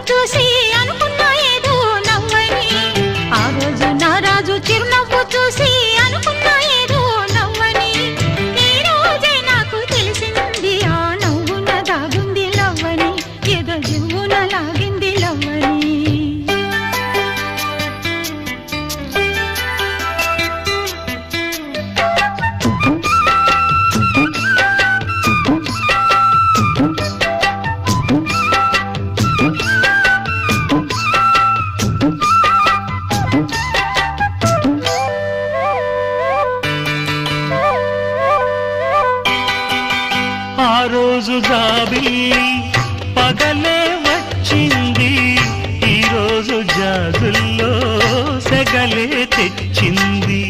చూసి అనుకున్నా ఏదో నవ్వని, ఆ రోజు నా రాజు చిరునవ్వు చూసి అనుకున్నా ఏదో నవ్వని, ఈ రోజే నాకు తెలిసింది ఆ నవ్వున దాగుంది లవ్వని, ఏదో జివ్వున లాగింది లవ్వని. ఆ రోజు జాబిల్లి పగలే వచ్చింది, ఈ రోజు జాజుల్లో సెగలే తెచ్చింది.